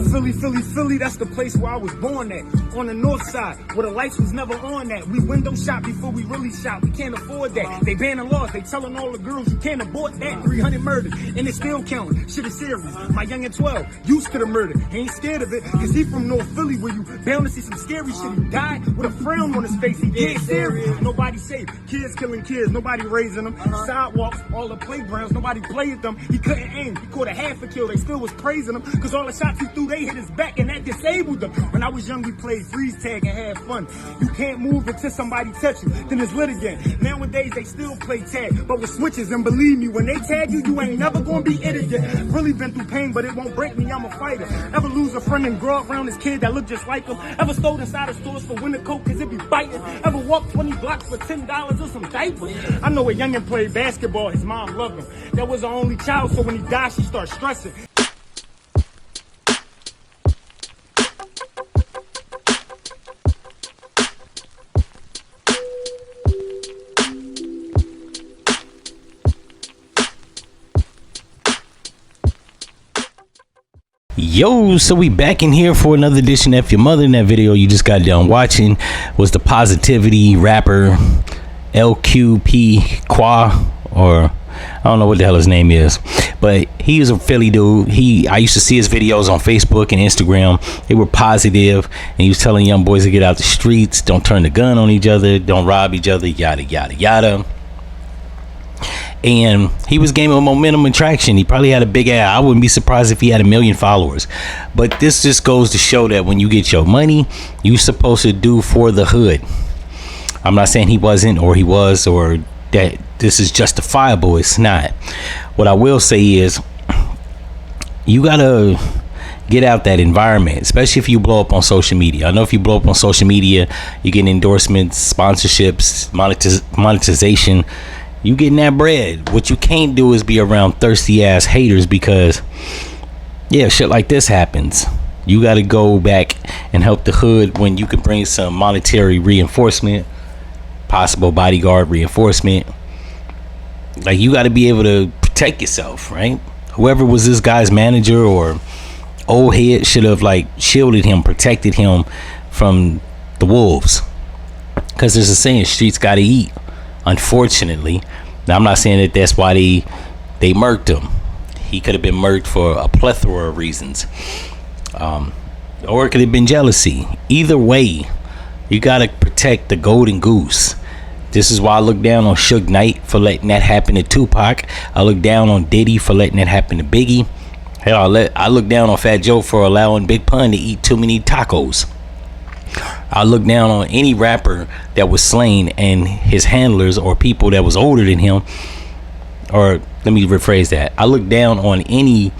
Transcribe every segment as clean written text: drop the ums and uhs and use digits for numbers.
Philly, that's the place where I was born at. On the north side, where the lights was never on at. We window shop before we really shop. We can't afford that. They banning laws, they telling all the girls you can't abort that. 300 murders, and it's still counting. Shit is serious. My young at 12, used to the murder. He ain't scared of it, cause he from North Philly where you bound to see some scary shit. He died with a frown on his face. He dead serious. Nobody safe. Kids killing kids, nobody raising them. Sidewalks, all the playgrounds, nobody played them. He couldn't aim. He caught a half a kill. They still was praising him, cause all the shots he threw, they hit his back, and that disabled them. When I was young, we played freeze tag and had fun. You can't move until somebody touch you, then it's lit again. Nowadays, they still play tag, but with switches, and believe me, when they tag you, you ain't never gonna be it again. Really been through pain, but it won't break me, I'm a fighter. Ever lose a friend and grow up around this kid that look just like him? Ever stole inside of stores for winter coat, cause it be biting? Ever walked 20 blocks for $10 or some diapers? I know a youngin' played basketball, his mom loved him. That was her only child, so when he died, she started stressing. Yo, so we back in here for another edition of F-ya-Motha. In that video you just got done watching was the positivity rapper Lpq Qua, or I don't know what the hell his name is, but he was a Philly dude. I used to see his videos on Facebook and Instagram. They were positive, and he was telling young boys to get out the streets, don't turn the gun on each other, don't rob each other, yada yada yada. And he was gaining momentum and traction. He probably had a big ad. I wouldn't be surprised if he had 1 million followers. But this just goes to show that when you get your money, you're supposed to do for the hood. I'm not saying he wasn't, or he was, or that this is justifiable. It's not. What I will say is, you gotta get out that environment, especially if you blow up on social media. I know if you blow up on social media, you get endorsements, sponsorships, monetization. You getting that bread. What you can't do is be around thirsty ass haters, because yeah, shit like this happens. You got to go back and help the hood when you can bring some monetary reinforcement, possible bodyguard reinforcement. Like, you got to be able to protect yourself, right? Whoever was this guy's manager or old head should have like shielded him, protected him from the wolves, because there's a saying, streets got to eat. Unfortunately, now I'm not saying that that's why they murked him. He could have been murked for a plethora of reasons, or it could have been jealousy. Either way, you gotta protect the golden goose. This is why I look down on Suge Knight for letting that happen to Tupac. I look down on Diddy for letting that happen to Biggie. Hell, I look down on Fat Joe for allowing Big Pun to eat too many tacos. I look down on any rapper that was slain and his handlers or people that was older than him. Or let me rephrase that. I look down on any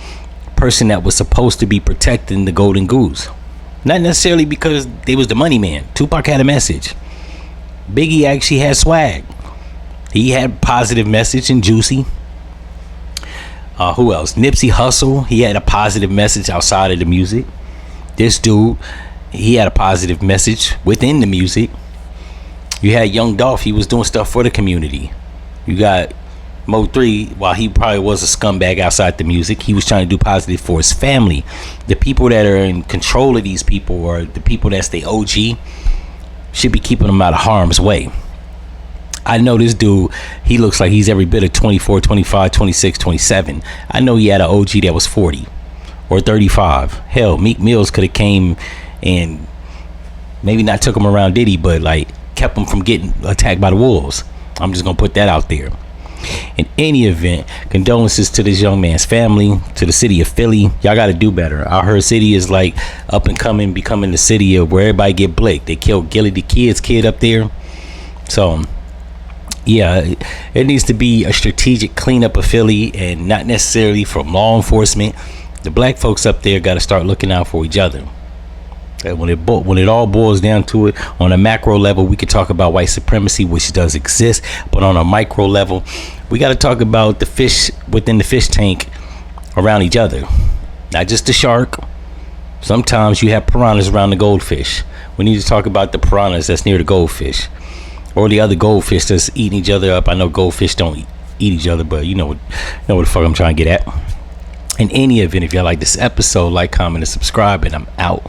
person that was supposed to be protecting the golden goose. Not necessarily because they was the money man. Tupac had a message. Biggie actually had swag. He had positive message and Juicy. Who else? Nipsey Hussle. He had a positive message outside of the music. This dude, he had a positive message within the music. You had Young Dolph. He was doing stuff for the community. You got Mo 3. While he probably was a scumbag outside the music, he was trying to do positive for his family. The people that are in control of these people, or the people that's the OG, should be keeping them out of harm's way. I know this dude, he looks like he's every bit of 24, 25, 26, 27. I know he had an OG that was 40 or 35. Hell, Meek Mills could have came and maybe not took him around Diddy, but like kept him from getting attacked by the wolves. I'm just gonna put that out there. In any event, condolences to this young man's family, to the city of Philly. Y'all gotta do better. I heard city is like up and coming, becoming the city of where everybody get blicked. They killed Gilly the kid up there. So yeah, it needs to be a strategic cleanup of Philly, and not necessarily from law enforcement. The black folks up there got to start looking out for each other. When it all boils down to it, on a macro level, we could talk about white supremacy, which does exist, but on a micro level, we got to talk about the fish within the fish tank around each other, not just the shark. Sometimes you have piranhas around the goldfish. We need to talk about the piranhas that's near the goldfish, or the other goldfish that's eating each other up. I know goldfish don't eat each other, but you know what the fuck I'm trying to get at. In any event, if y'all like this episode, like, comment, and subscribe, and I'm out.